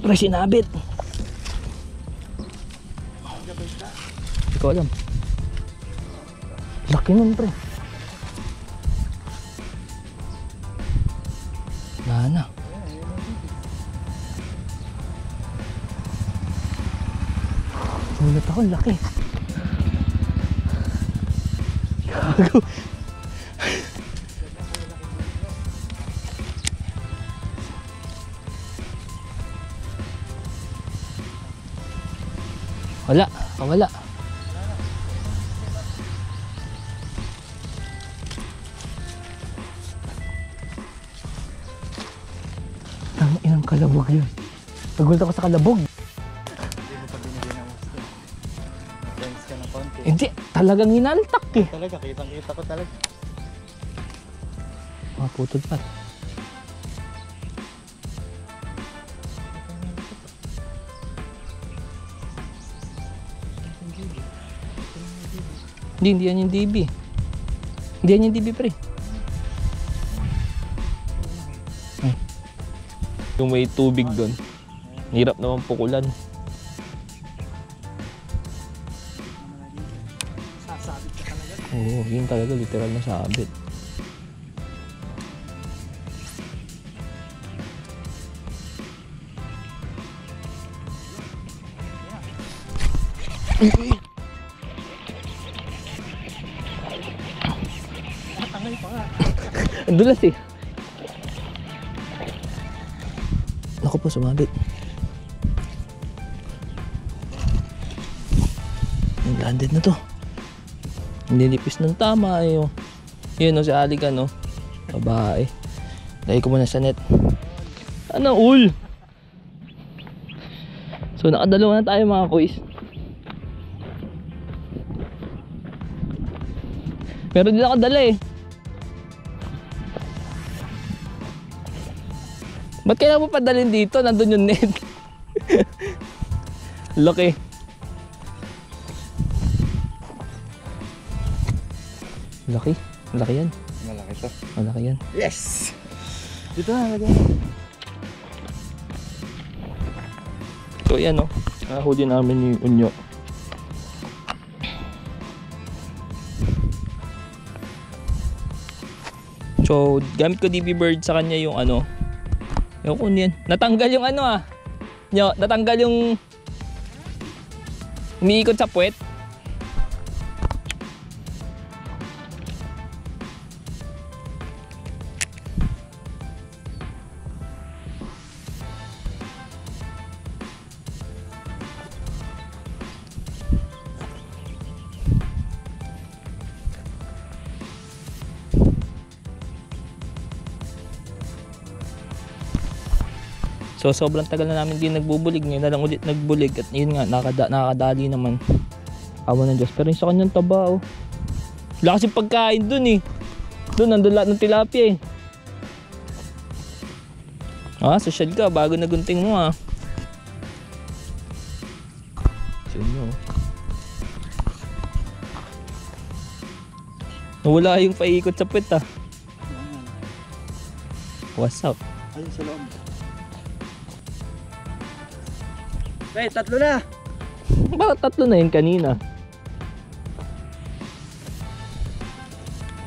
Pre, sinabit. Hindi ko alam. Laki nun, pre. Nana. Ulat ako, laki. Gago. Wala, wala. Ang inang kalabog yun. Nagulat ako sa kalabog. Hindi mo pa binigyan ng gusto. Friends ka na konti. Hindi, talagang hinaltak eh. Talaga, kitang-kita ko talaga. Mga putol pa. Hindi yan yung DB. Hindi yan yung DB, pre. Ay. Yung may tubig doon. Hirap naman pukulan. Sasabit ka talaga. Oo, yun talaga literal na sabit. Tangay pa nga. Ang dulas eh. Naku po, sumabit. Landed na to. Nilipis ng tama eh. Yun o, si Aliga no. Babae. Lagay ko muna sa net. Ano ul? So nakadalawa na tayo mga kuis. Pero di nakadala eh. Ba't kailangan mo padalhin dito? Nandun yung net. Laki. Laki. Malaki yan. Malaki to. Malaki yan. Yes! Dito na lagay. So yan o. Nahuli namin yung unyo. So gamit ko DB Bird sa kanya yung ano. Yung kun yan. Natanggal yung ano ah. Nyo, natanggal yung umiikot sa puwet. So sobrang tagal na namin din nagbubulig. Ngayon na lang ulit nagbulig. At yun nga, nakakadali naman. Awa ng Diyos. Pero yung sa kanyang taba oh. Wala kasi pagkain dun eh. Dun nandun lahat ng tilapia eh. Ah, social ka. Bago nagunting mo ah. So yun yun. Nawala yung paikot sa puwet ah. What's up? Ayun sa loob. Hey, tatlo na! Bakit tatlo na yun kanina?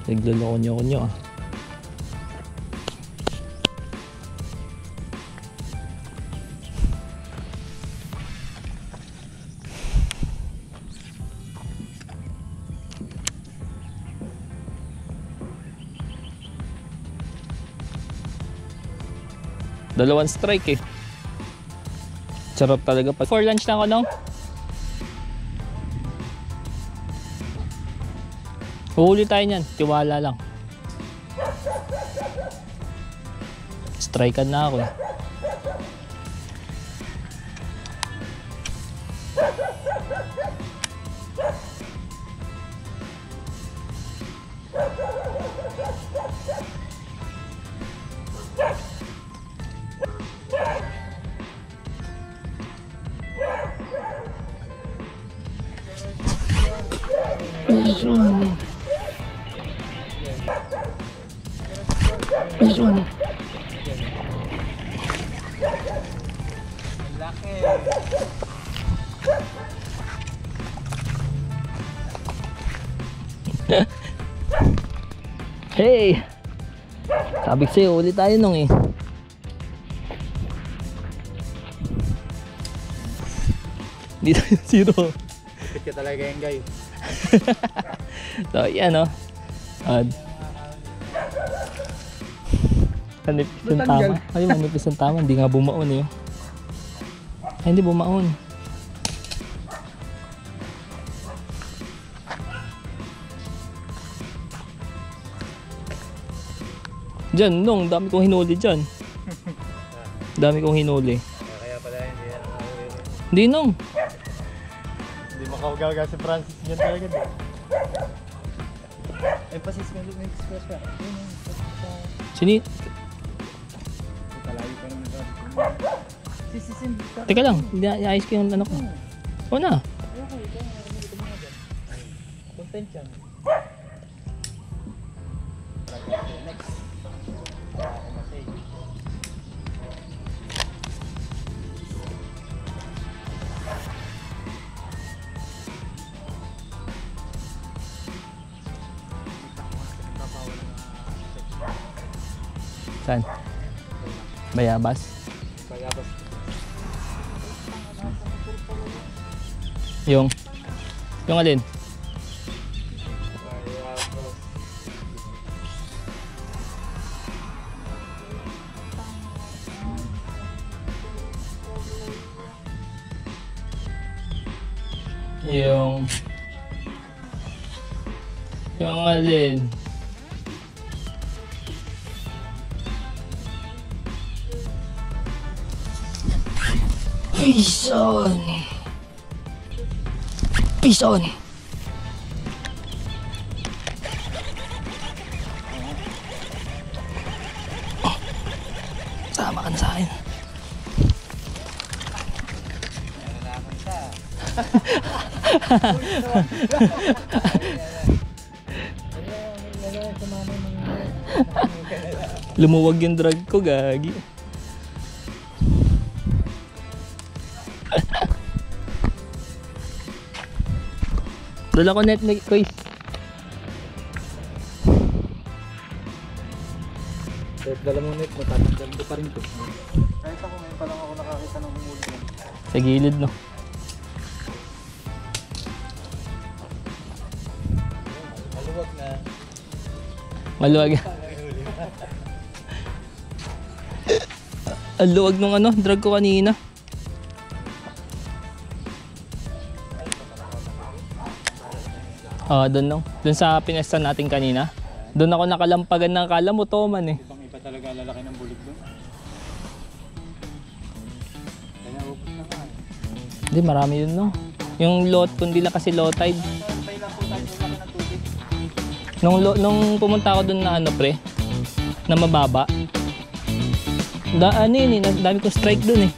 Nagloloko-nyo ah. Dalawang strike eh. Sarap talaga pag for lunch na ako no? Uhuli tayo nyan, tiwala lang. Strikean na ako eh. This one. Laki. Hey! Sabi ko sa'yo, ulit tayo nung eh. Hindi tayo zero. Kapit ka talaga yung guy. So, yan o. Manipis yung tama. Ay, manipis yung tama. Hindi nga bumaon eh. Ay, hindi bumaon. Diyan, nung dami kong hinuli dyan. Dami kong hinuli. Kaya pala hindi yan nakahuli. Hindi nung. Hindi makaugaga si Francis yan talaga din. Emphasis mo yung express ka. Sini? Kalayo pa naman ito. Sisisin. Teka lang, iayos ko yung ano ko. O na. Content yan. Next. Saan? Bayabas? Bayabas. Yung alin? Bayabas. Yung alin? Pison! Pison! Sama ka na sa akin. Lumuwag yung drag ko, gagi. Dala ko net na quiz. Kahit dala mo net mo, tatanggal ko pa rin ito. Kahit ako ngayon pa lang ako nakakita ng humuli yan. Sa gilid, no? Maluwag na. Maluwag. Ang luwag nung ano, drag ko kanina. Doon no. Doon sa pinestan natin kanina. Doon ako nakalampagan ng kala mo toman eh. Ibang iba talaga lalaki ng bulig doon. Kaya upos na ka. Hindi, marami yun no. Yung lot, kundi lang kasi low tide. Sabay lang po tayo sa laki ng tubig. Nung pumunta ako doon na ano pre, na mababa. Ano yun eh, dami kong strike doon eh.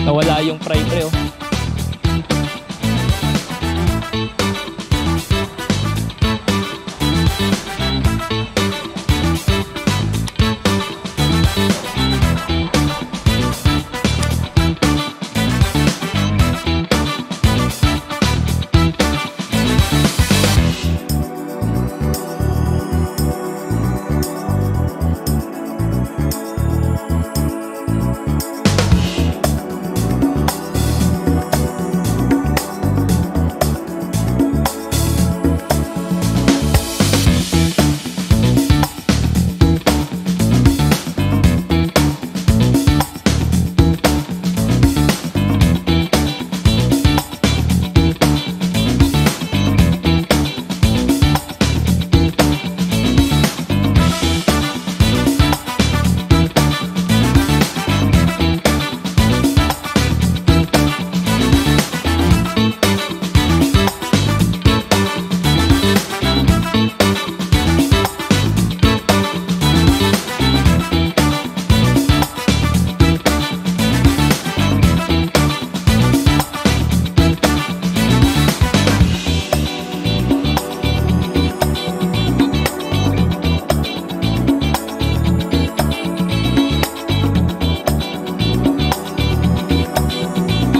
Nawala yung fry pre oh.